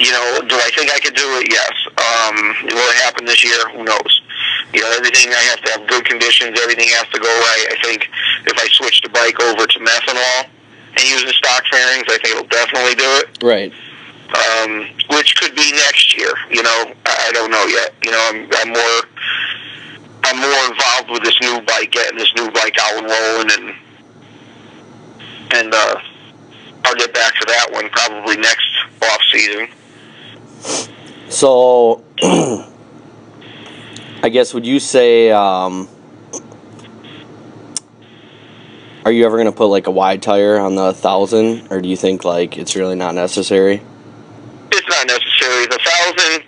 Do I think I could do it? Yes. Will it happen this year? Who knows? Everything, I have to have good conditions. Everything has to go right. I think if I switch the bike over to methanol and use the stock fairings, I think it'll definitely do it. Right. Which could be next year. I don't know yet. I'm more involved with this new bike, getting this new bike out and rolling, and I'll get back to that one probably next off season. So, I guess, would you say, are you ever going to put like a wide tire on the 1000, or do you think like it's really not necessary? It's not necessary. The 1000,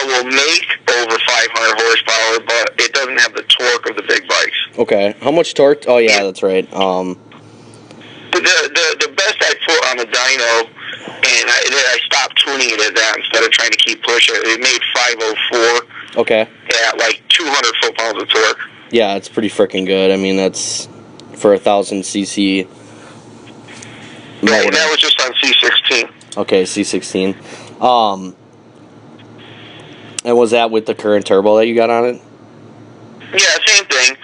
will make over 500 horsepower, but it doesn't have the torque of the big bikes. Okay. How much torque? Oh yeah, that's right. The best I put on the dyno, and I stopped tuning it at that instead of trying to keep pushing it. It made 504. Okay. At like 200 foot-pounds of torque. Yeah, it's pretty freaking good. I mean, that's for 1000cc. Right, that was just on C16. Okay, C16. And was that with the current turbo that you got on it? Yeah, same thing.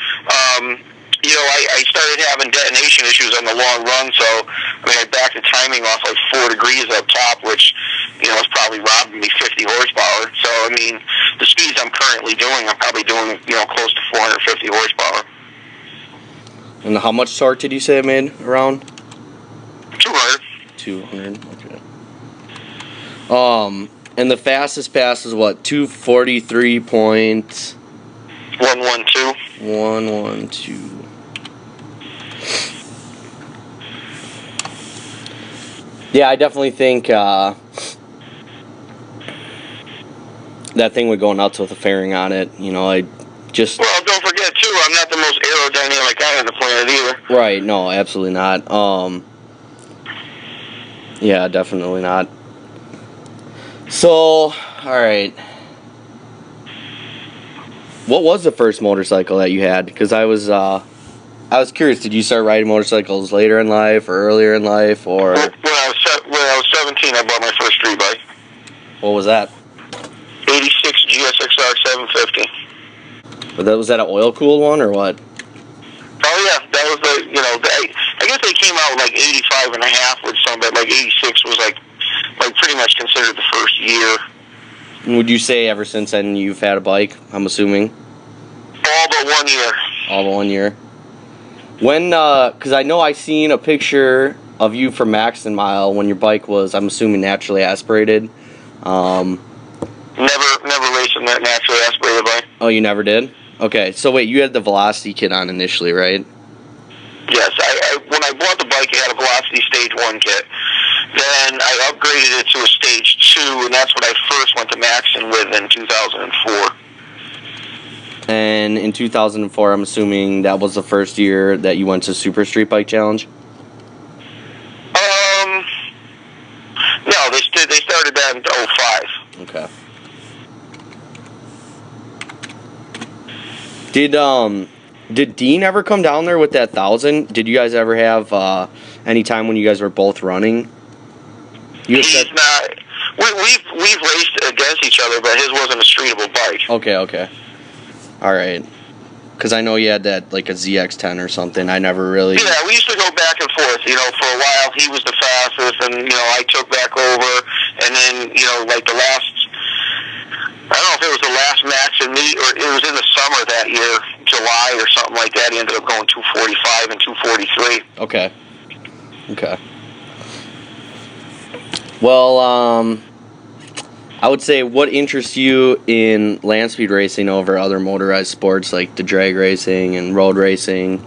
I started having detonation issues on the long run, so I backed the timing off like 4 degrees up top, which is probably robbing me 50 horsepower. So the speeds I'm currently doing, I'm probably doing close to 450 horsepower. And how much torque did you say it made around? 200. 200. Okay. And the fastest pass is what? 243.112. 112. Yeah, I definitely think that thing would go nuts with a fairing on it. I just... Well, don't forget, too, I'm not the most aerodynamic guy on the planet either. Right, no, absolutely not. Yeah, definitely not. So, alright. What was the first motorcycle that you had? Because I was curious, did you start riding motorcycles later in life or earlier in life, or... When I was 17, I bought my first street bike. What was that? 86 gsxr1000. Was that an oil-cooled one, or what? Oh, yeah, that was I guess they came out with like 85 and a half with some, but like 86 was like pretty much considered the first year. Would you say ever since then you've had a bike, I'm assuming? All but 1 year. All but 1 year. When, because I know I seen a picture of you from Maxton Mile when your bike was, I'm assuming, naturally aspirated. Never raced in that naturally aspirated bike. Oh, you never did? Okay, so wait, you had the Velocity kit on initially, right? Yes, when I bought the bike, it had a Velocity Stage 1 kit. Then I upgraded it to a Stage 2, and that's what I first went to Maxton with in 2004. And in 2004, I'm assuming that was the first year that you went to Super Street Bike Challenge? No, they started that in 05. Okay. Did Dean ever come down there with that 1000? Did you guys ever have any time when you guys were both running? He's not. We've raced against each other, but his wasn't a streetable bike. Okay. All right. Because I know you had that, like a ZX10 or something. I never really... Yeah, we used to go back and forth. For a while, he was the fastest, and, I took back over. And then, like the last... I don't know if it was the last Maxton meet, or it was in the summer that year, July or something like that. He ended up going 245 and 243. Okay. Well, I would say, what interests you in land speed racing over other motorized sports like the drag racing and road racing?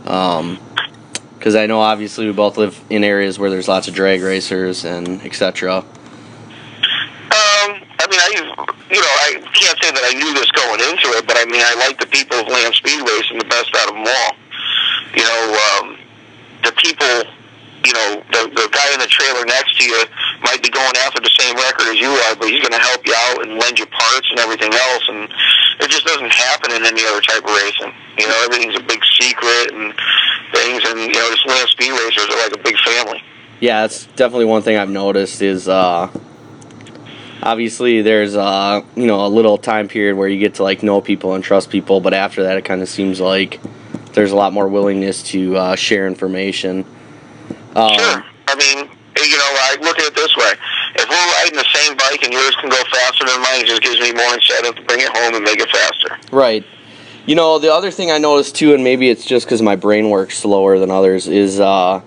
Because I know obviously we both live in areas where there's lots of drag racers and etc. I can't say that I knew this going into it, but I like the people of land speed racing the best out of them all. The people, the guy in the trailer next to you might be going after the same record as you are, but he's going to help you out and lend you parts and everything else, and it just doesn't happen in any other type of racing. Everything's a big secret and things, and, this land speed racers are like a big family. Yeah, that's definitely one thing I've noticed is, obviously there's a little time period where you get to like know people and trust people, but after that it kind of seems like there's a lot more willingness to share information. Sure. I mean, I look at it this way. If we're riding the same bike and yours can go faster than mine, it just gives me more incentive to bring it home and make it faster. Right. The other thing I noticed too, and maybe it's just because my brain works slower than others, is there's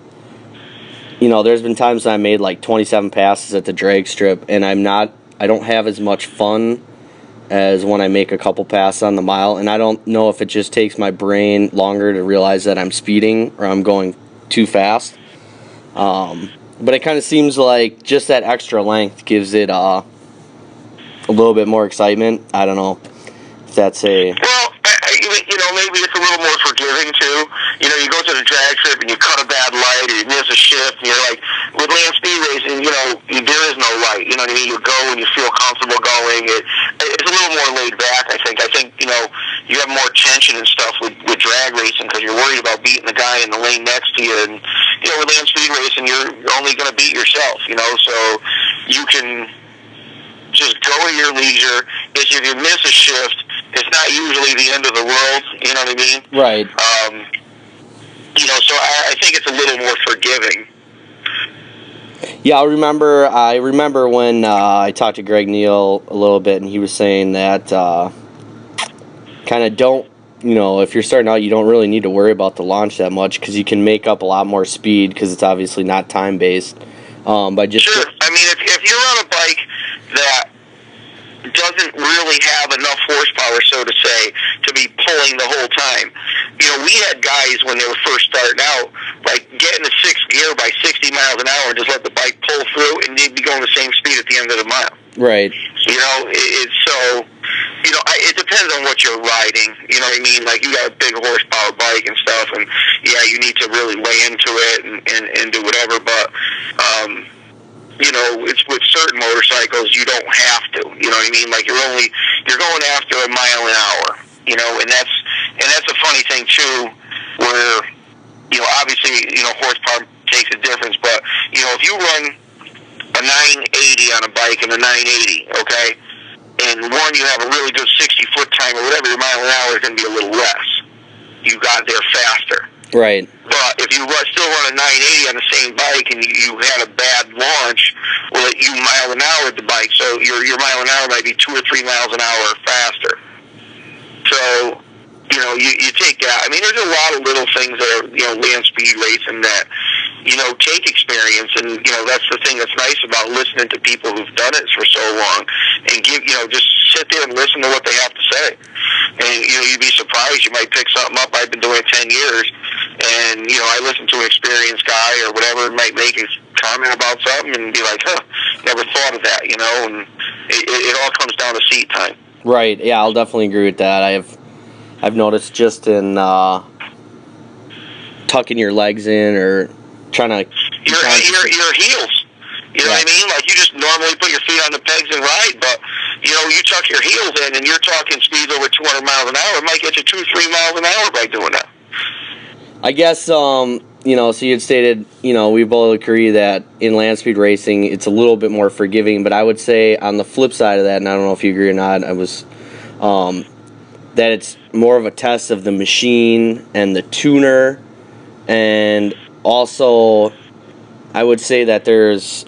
been times I made like 27 passes at the drag strip, and I don't have as much fun as when I make a couple passes on the mile, and I don't know if it just takes my brain longer to realize that I'm speeding or I'm going too fast. But it kind of seems like just that extra length gives it a little bit more excitement. I don't know if that's a... Well, maybe it's a little more forgiving, too. You go to the drag strip and you cut a bad light or you miss a shift, and you're like, with land speed racing, there is no light. You know what I mean? You go and you feel comfortable going. It's a little more laid back, I think. You have more tension and stuff with drag racing because you're worried about beating the guy in the lane next to you. And, with land speed racing, you're only going to beat yourself, so you can just go at your leisure. If you miss a shift, it's not usually the end of the world, you know what I mean? Right. So I think it's a little more forgiving. Yeah, I remember when I talked to Greg Neal a little bit, and he was saying that kind of don't, if you're starting out, you don't really need to worry about the launch that much because you can make up a lot more speed because it's obviously not time-based. By just Sure. I mean, if you're on a bike that doesn't really have enough horsepower, so to say, to be pulling the whole time. We had guys when they were first starting out, like get in the sixth gear by 60 miles an hour and just let the bike pull through, and they'd be going the same speed at the end of the mile. Right. It depends on what you're riding. You know what I mean? Like, you got a big horsepower bike and stuff, and yeah, you need to really lay into it and do whatever, but, it's with certain motorcycles, you don't have to. You know what I mean? Like, you're going after a mile an hour, and that's a funny thing too, where, obviously, horsepower takes a difference, but, if you run a 980 on a bike and a 980, okay, and you have a really good 60-foot time or whatever, your mile an hour is going to be a little less. You got there faster. Right. But if you still run a 980 on the same bike and you had a bad launch, well, you mile an hour at the bike, so your mile an hour might be 2 or 3 miles an hour faster. So, you take that. I mean, there's a lot of little things that are, land speed racing that, take experience, and, that's the thing that's nice about listening to people who've done it for so long, and just sit there and listen to what they have to say. And, you'd be surprised. You might pick something up. I've been doing it 10 years, and, I listen to an experienced guy or whatever, might make a comment about something and be like, never thought of that, and it all comes down to seat time. Right, yeah, I'll definitely agree with that. I've noticed just in tucking your legs in or trying to... Your heels. You know what I mean? Like, you just normally put your feet on the pegs and ride, but, you tuck your heels in and you're talking speeds over 200 miles an hour. It might get you 2-3 miles an hour by doing that. I guess, so you had stated, we both agree that in land speed racing, it's a little bit more forgiving, but I would say on the flip side of that, and I don't know if you agree or not, that it's more of a test of the machine and the tuner, and also I would say that there's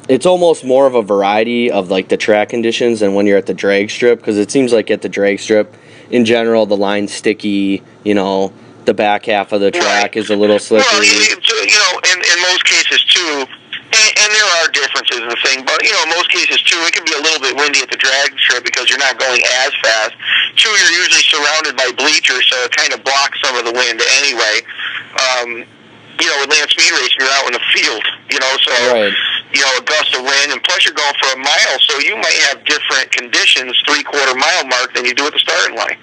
it's almost more of a variety of like the track conditions than when you're at the drag strip, because it seems like at the drag strip in general the line's sticky, the back half of the track is a little slippery. Well, in most cases too, and there are differences in the thing, but in most cases too, it can be a little bit windy at the drag strip because you're not going as fast. Two, you're usually surrounded by bleachers, so it kind of blocks some of the wind anyway. With land speed racing, you're out in the field, so, right. A gust of wind, and plus you're going for a mile, so you might have different conditions, 3/4 mile mark, than you do at the starting line.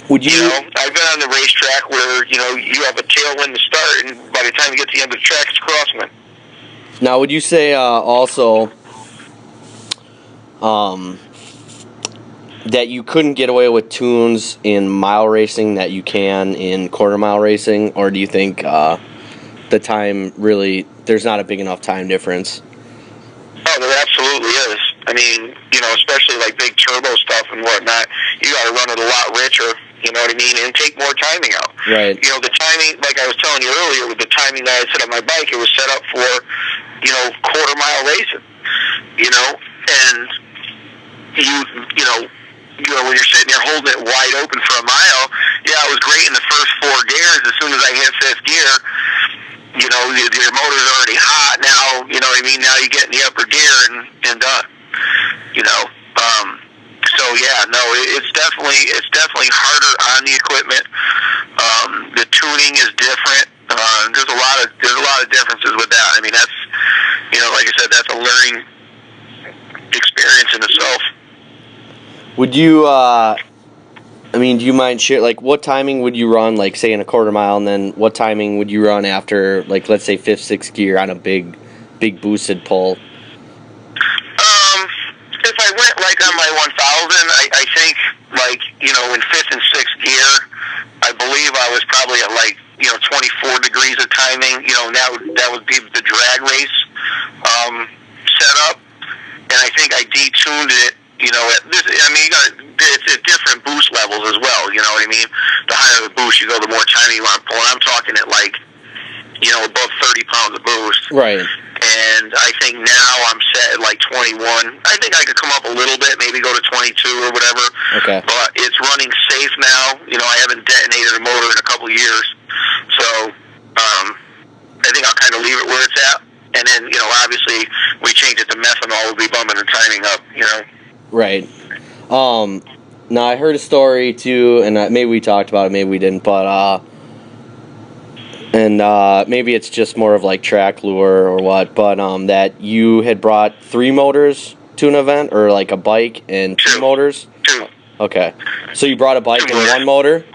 Would you? I've been on the racetrack where, you have a tailwind to start, and by the time you get to the end of the track, it's crosswind. Now, would you say also that you couldn't get away with tunes in mile racing that you can in quarter mile racing, or do you think the time really there's not a big enough time difference. Oh, there absolutely is. I mean, especially like big turbo stuff and whatnot, you got to run it a lot richer, you know what I mean, and take more timing out. Right. The timing, like I was telling you earlier, with the timing that I set on my bike, it was set up for, quarter-mile racing, and when you're sitting there holding it wide open for a mile, it was great in the first 4 gears. As soon as I hit 5th gear, your motor's already hot now, you know what I mean? Now you get in the upper gear and done. It's definitely harder on the equipment. The tuning is different. There's a lot of differences with that. I mean, that's, like I said, that's a learning experience in itself. Would you, do you mind share, like, what timing would you run, like, say, in a quarter mile, and then what timing would you run after, like, let's say 5th, 6th gear on a big boosted pull? If I went, like, on my 1000, I think, like, in 5th and 6th gear, I believe I was probably at, like, 24 degrees of timing. That would be the drag race setup. And I think I detuned it, it's at different boost levels as well, you know what I mean? The higher the boost you go, the more timing you want to pull. And I'm talking at, like, above 30 pounds of boost. Right. And I think now I'm set at like 21. I think I could come up a little bit, maybe go to 22 or whatever. Okay. But it's running safe now. I haven't detonated a motor in a couple of years. So I think I'll kind of leave it where it's at. And then, obviously, we change it to methanol, we'll be bumping the timing up, Right. Now, I heard a story, too, and maybe we talked about it, maybe we didn't, but maybe it's just more of like track lure or what, but that you had brought 3 motors to an event, or like a bike and 2 motors? 2. Okay. So you brought a bike and 1 motor?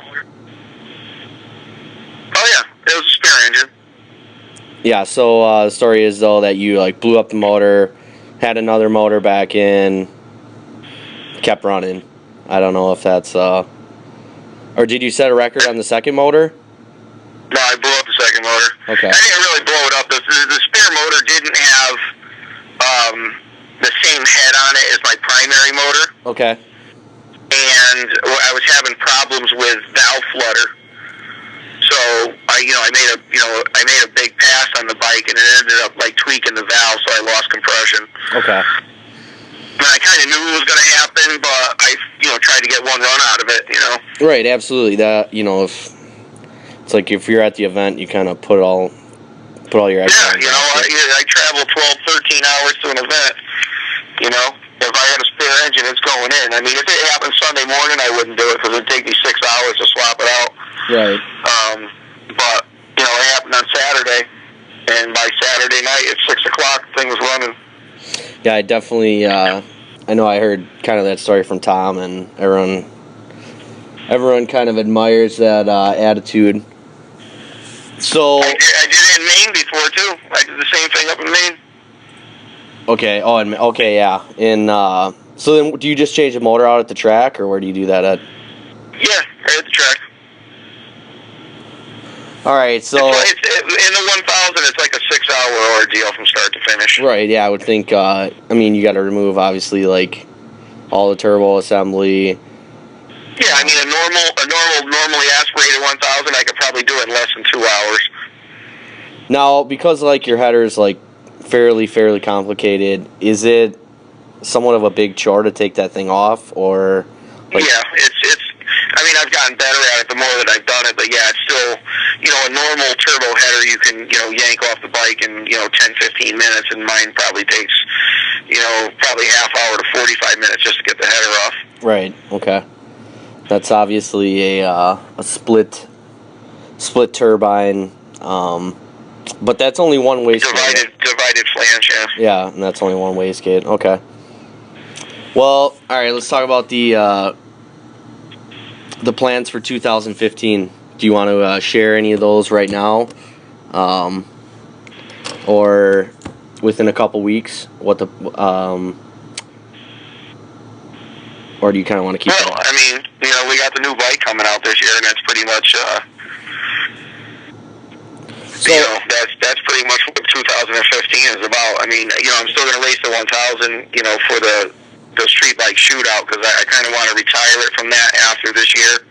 Oh, yeah. It was a spare engine. Yeah, so the story is, though, that you like blew up the motor, had another motor back in, kept running. I don't know if that's... Or did you set a record on the second motor? No, I blew up the second motor. Okay. I didn't really blow it up. The spare motor didn't have the same head on it as my primary motor. Okay. And I was having problems with valve flutter. So I made a big pass on the bike, and it ended up like tweaking the valve, so I lost compression. Okay. And I kind of knew it was going to happen, but I tried to get one run out of it. Right, absolutely. That if it's like if you're at the event, you kind of put all your eggs. Yeah, I travel 12, 13 hours to an event. If I had a spare engine, it's going in. I mean, if it happened Sunday morning, I wouldn't do it because it'd take me 6 hours to swap it out. Right. But it happened on Saturday, and by Saturday night at 6 o'clock, the thing was running. Yeah, I definitely. I know I heard kind of that story from Tom, and everyone kind of admires that attitude. So I did it in Maine before too. I did the same thing up in Maine. Okay. Oh, and okay, yeah. So then, do you just change the motor out at the track, or where do you do that at? Yeah, right at the track. All right, so it's in the 1000, it's like a 6-hour ordeal from start to finish. Right. Yeah, I would think. You got to remove obviously like all the turbo assembly. Yeah, I mean a normally aspirated 1000, I could probably do it in less than 2 hours. Now, because like your header's like fairly complicated, is it somewhat of a big chore to take that thing off, or? Like, yeah, it's. I mean, I've gotten better at it the more that I've done it, but yeah, it's still, a normal turbo header you can, yank off the bike in, 10, 15 minutes, and mine probably takes, probably half hour to 45 minutes just to get the header off. Right. Okay. That's obviously a split turbine, but that's only one wastegate. Divided flange, yeah. Yeah, and that's only one wastegate. Okay. Well, all right. Let's talk about the plans for 2015. Do you want to share any of those right now, or within a couple weeks? Or do you kind of want to keep? Well, I mean, we got the new bike coming out this year, and that's pretty much. So, that's pretty much what 2015 is about. I mean, I'm still going to race the 1000, for the street bike shootout, because I kind of want to retire it from that after this year.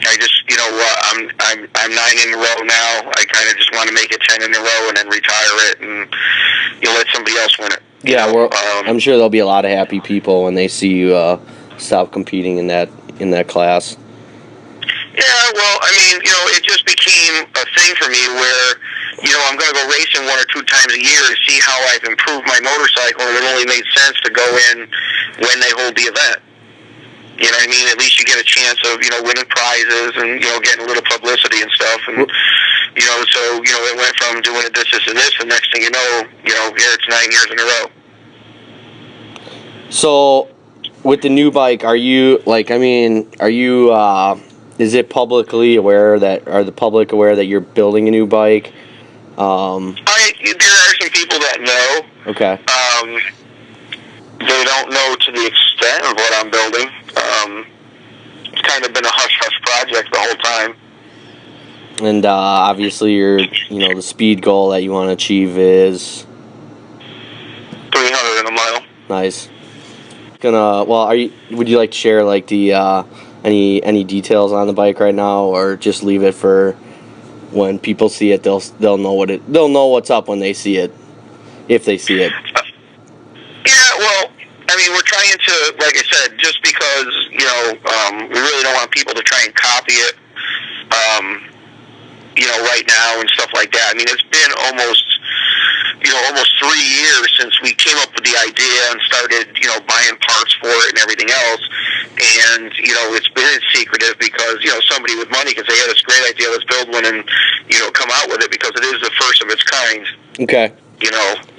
I just, I'm 9 in a row now. I kind of just want to make it 10 in a row and then retire it and let somebody else win it. Yeah, I'm sure there'll be a lot of happy people when they see you stop competing in that class. Yeah, well, I mean, it just became a thing for me where, I'm going to go racing 1 or 2 times a year to see how I've improved my motorcycle, and it only made sense to go in when they hold the event. You know what I mean? At least you get a chance of, winning prizes and, getting a little publicity and stuff. And, so, it went from doing it this, and this, and next thing you know, here it's 9 years in a row. So, with the new bike, is it publicly aware are the public aware that you're building a new bike? There are some people that know. Okay. They don't know to the extent of what I'm building. It's kind of been a hush-hush project the whole time. And obviously, the speed goal that you want to achieve is 300 in a mile. Nice. Would you like to share the any details on the bike right now, or just leave it for when people see it? They'll know what's up when they see it, if they see it. Yeah, well, I mean, we're trying to, like I said, just because we really don't want people to try and copy it, right now and stuff like that. I mean, it's been almost 3 years since we came up with the idea and started, buying parts for it and everything else. And, it's been secretive because, somebody with money, because they had this great idea, let's build one and, come out with it, because it is the first of its kind. Okay.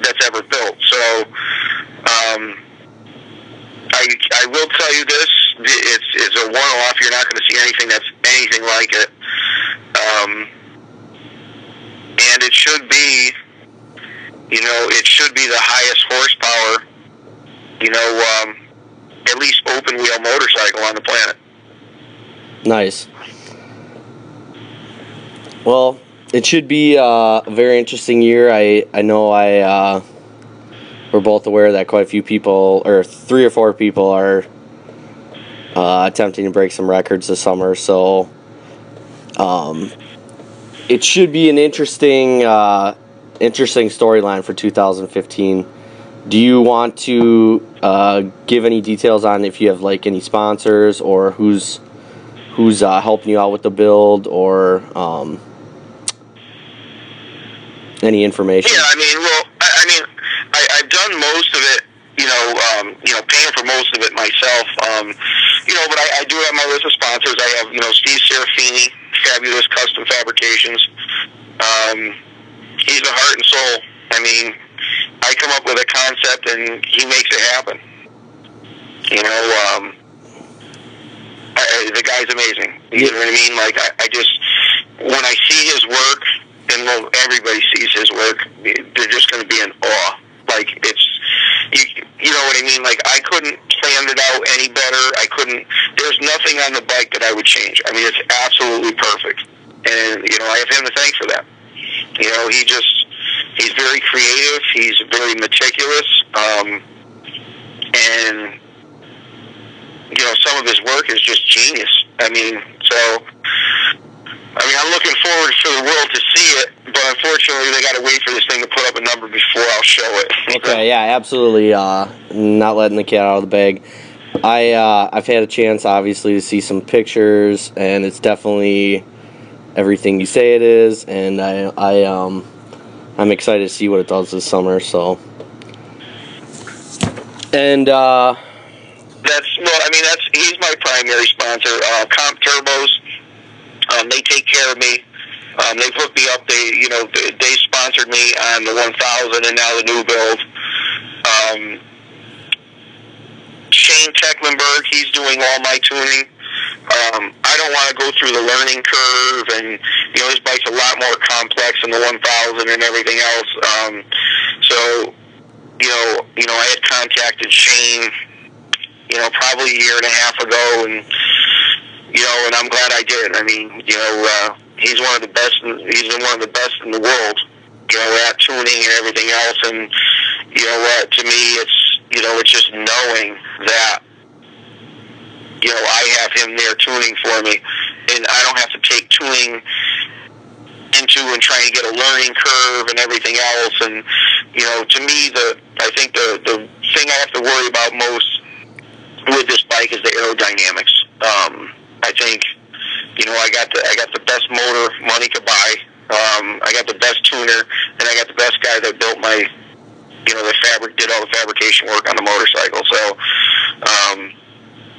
That's ever built. So, I will tell you this, it's a one-off. You're not going to see anything that's anything like it. And it should be, the highest horsepower, at least open wheel motorcycle on the planet. Nice. Well, it should be a very interesting year. I know we're both aware that quite a few people, or 3 or 4 people, are attempting to break some records this summer. So it should be an interesting storyline for 2015. Do you want to give any details on if you have any sponsors, or who's helping you out with the build, or any information? Yeah, I've done most of it, paying for most of it myself, but I do have my list of sponsors. I have, Steve Serafini, Fabulous Custom Fabrications. He's the heart and soul. I mean, I come up with a concept and he makes it happen. The guy's amazing. You know what I mean? I just, when I see his work, and everybody sees his work, they're just going to be in awe. You know what I mean? I couldn't plan it out any better. There's nothing on the bike that I would change. I mean, it's absolutely perfect. And, I have him to thank for that. He's very creative. He's very meticulous. And, some of his work is just genius. I'm looking forward for the world to see it, but unfortunately they got to wait for this thing to put up a number before I'll show it. Okay, yeah, absolutely. Not letting the cat out of the bag. I've had a chance, obviously, to see some pictures, and it's definitely everything you say it is, and I'm excited to see what it does this summer. So, and he's my primary sponsor. Comp Turbos, they take care of me. They've hooked me up. They sponsored me on the 1000 and now the new build. Shane Tecklenburg, he's doing all my tuning. I don't want to go through the learning curve, and his bike's a lot more complex than the 1000 and everything else. So I had contacted Shane, probably a year and a half ago, and and I'm glad I did. I mean, he's one of the best. He's been one of the best in the world. At tuning and everything else. And you know what? To me, it's just knowing that I have him there tuning for me, and I don't have to take tuning into and trying to get a learning curve and everything else. And to me, I think the thing I have to worry about most with this bike is the aerodynamics. I think I got the best motor money could buy. I got the best tuner, and I got the best guy that built my did all the fabrication work on the motorcycle. So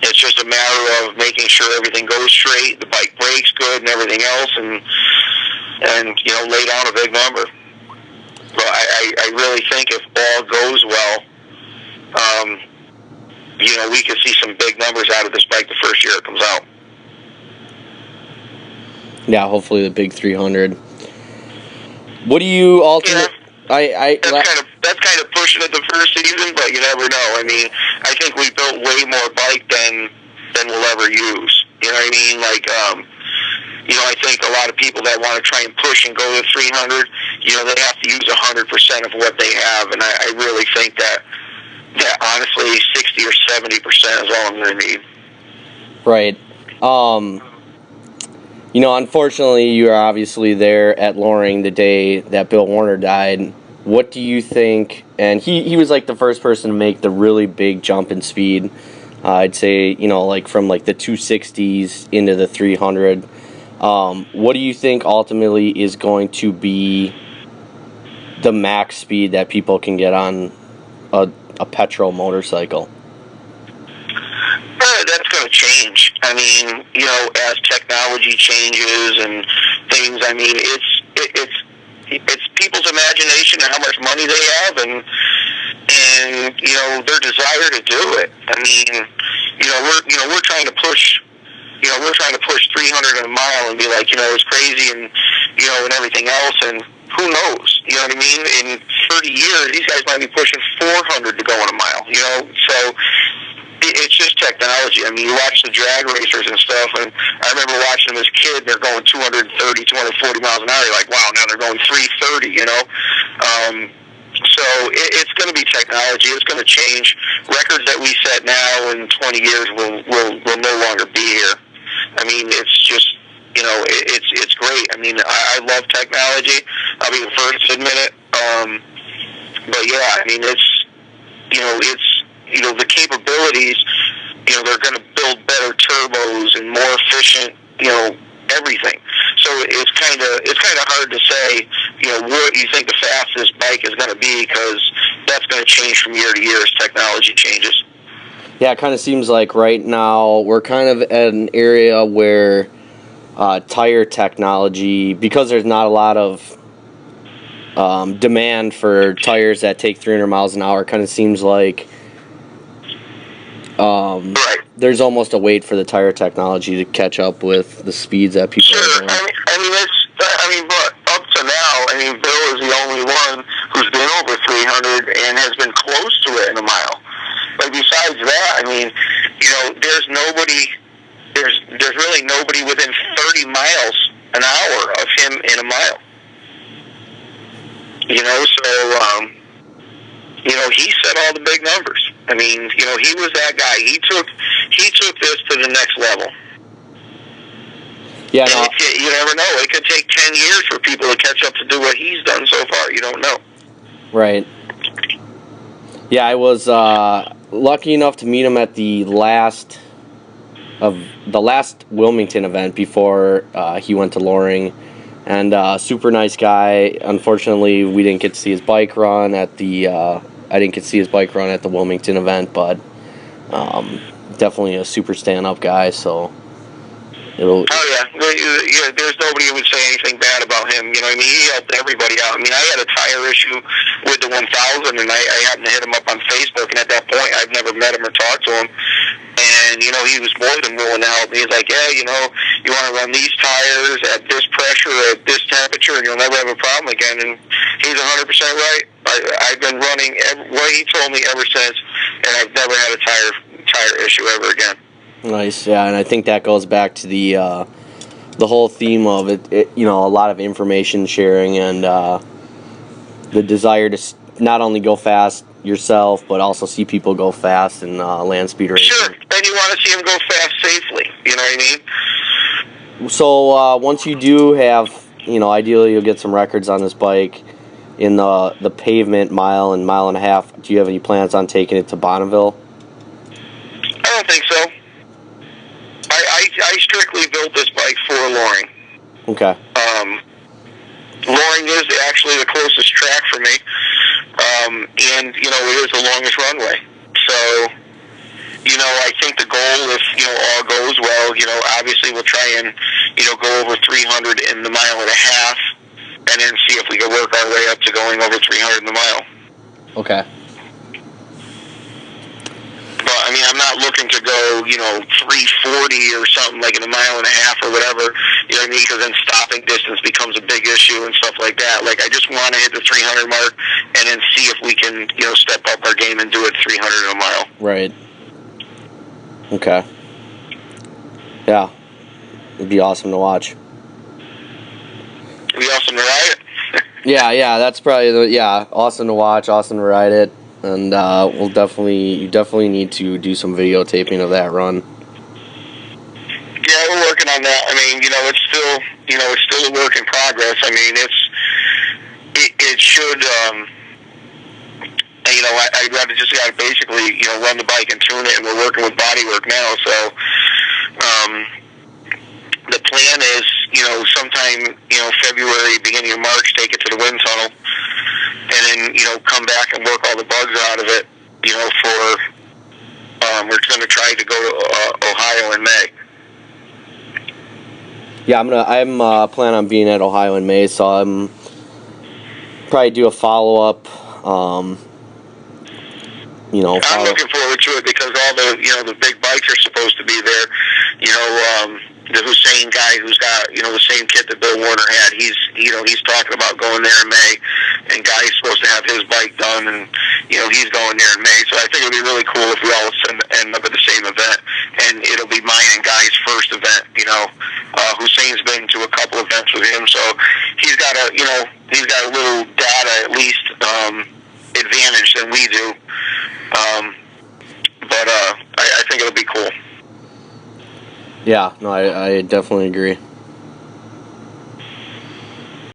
it's just a matter of making sure everything goes straight, the bike brakes good, and everything else, and lay down a big number. But I really think if all goes well, we could see some big numbers out of this bike the first year it comes out. Yeah, hopefully the big 300. What do you ultimately? That's kind of pushing it the first season, but you never know. I mean, I think we built way more bike than we'll ever use. You know what I mean? Like, I think a lot of people that want to try and push and go to 300, they have to use 100% of what they have, and I really think that honestly 60 or 70% is all I'm going to need. Right. Unfortunately, you are obviously there at Loring the day that Bill Warner died. What do you think? And he was like the first person to make the really big jump in speed. I'd say, from like the 260s into the 300. What do you think ultimately is going to be the max speed that people can get on a petrol motorcycle? That's going to change. I mean, as technology changes and things, I mean, it's people's imagination and how much money they have and their desire to do it. I mean, we're trying to push 300 in a mile and be like, it's crazy and everything else, and who knows? You know what I mean? In 30 years, these guys might be pushing 400 to go in a mile. So it's just technology. I mean, you watch the drag racers and stuff, and I remember watching them as a kid. They're going 230, 240 miles an hour. You're like, wow, now they're going 330. So it's going to be technology. It's going to change. Records that we set now in 20 years will no longer be here. I mean, it's just it's great. I mean, I love technology. I'll be the first to admit it. But yeah, I mean, it's the capabilities, they're going to build better turbos and more efficient, everything. So it's kind of hard to say, what you think the fastest bike is going to be, because that's going to change from year to year as technology changes. Yeah, it kind of seems like right now we're kind of at an area where tire technology, because there's not a lot of demand for tires that take 300 miles an hour, kind of seems like right. There's almost a wait for the tire technology to catch up with the speeds that people are going. But up to now, Bill is the only one who's been over 300 and has been close to it in a mile. But besides that, there's really nobody within 30 miles an hour of him in a mile. He set all the big numbers. He was that guy. He took this to the next level. Yeah, no. You never know. It could take 10 years for people to catch up to do what he's done so far. You don't know. Right. Yeah, I was lucky enough to meet him at the last Wilmington event before he went to Loring, and super nice guy. Unfortunately, we didn't get to see his bike run at the. I didn't get to see his bike run at the Wilmington event, but definitely a super stand-up guy. So it'll. Oh yeah, there's nobody who would say anything bad about him. He helped everybody out. I had a tire issue with the 1000, and I happened to hit him up on Facebook, and at that point, I've never met him or talked to him. And he was more than willing to help me. He's like, yeah, you want to run these tires at this pressure, at this temperature, and you'll never have a problem again. And he's 100% right. I've been running what he told me ever since, and I've never had a tire issue ever again. Nice, yeah, and I think that goes back to the the whole theme of it, you know, a lot of information sharing and the desire to not only go fast yourself, but also see people go fast in land speed racing. Sure, and you want to see them go fast safely. You know what I mean? So once you do have, you know, ideally you'll get some records on this bike in the pavement mile and mile and a half. Do you have any plans on taking it to Bonneville? I don't think so. I strictly built this bike for Loring. Okay. Loring is actually the closest track for me, and you know it is the longest runway. So, you know, I think the goal, if you know all goes well, you know, obviously we'll try and you know go over 300 in the mile and a half, and then see if we can work our way up to going over 300 in the mile. Okay. But I mean, I'm not looking to go, you know, 340 or something like in a mile and a half or whatever. You know what I mean? Because then stopping distance becomes a big issue and stuff like that. Like, I just want to hit the 300 mark and then see if we can, you know, step up our game and do it 300 in a mile. Right. Okay. Yeah. It'd be awesome to watch. It'd be awesome to ride it. Yeah, that's probably awesome to watch, awesome to ride it, and you definitely need to do some videotaping of that run. Yeah, we're working on that. I mean, you know, it's still a work in progress. I mean, it should, you know, I'd rather just gotta basically, you know, run the bike and tune it, and we're working with bodywork now, so, the plan is, you know, sometime, you know, February, beginning of March, take it to the wind tunnel, and then, you know, come back and work all the bugs out of it, you know, we're going to try to go to Ohio in May. Yeah, I'm planning on being at Ohio in May, so I'm probably do a follow-up, you know. I'm looking forward to it because all the, you know, the big bikes are supposed to be there, you know, the Hussein guy who's got, you know, the same kit that Bill Warner had, he's talking about going there in May, and Guy's supposed to have his bike done, and, you know, he's going there in May, so I think it would be really cool if we all end up at the same event, and it'll be mine and Guy's first event, you know. Hussein's been to a couple events with him, so he's got a little data, at least, advantage than we do, but I think it'll be cool. Yeah, no, I definitely agree.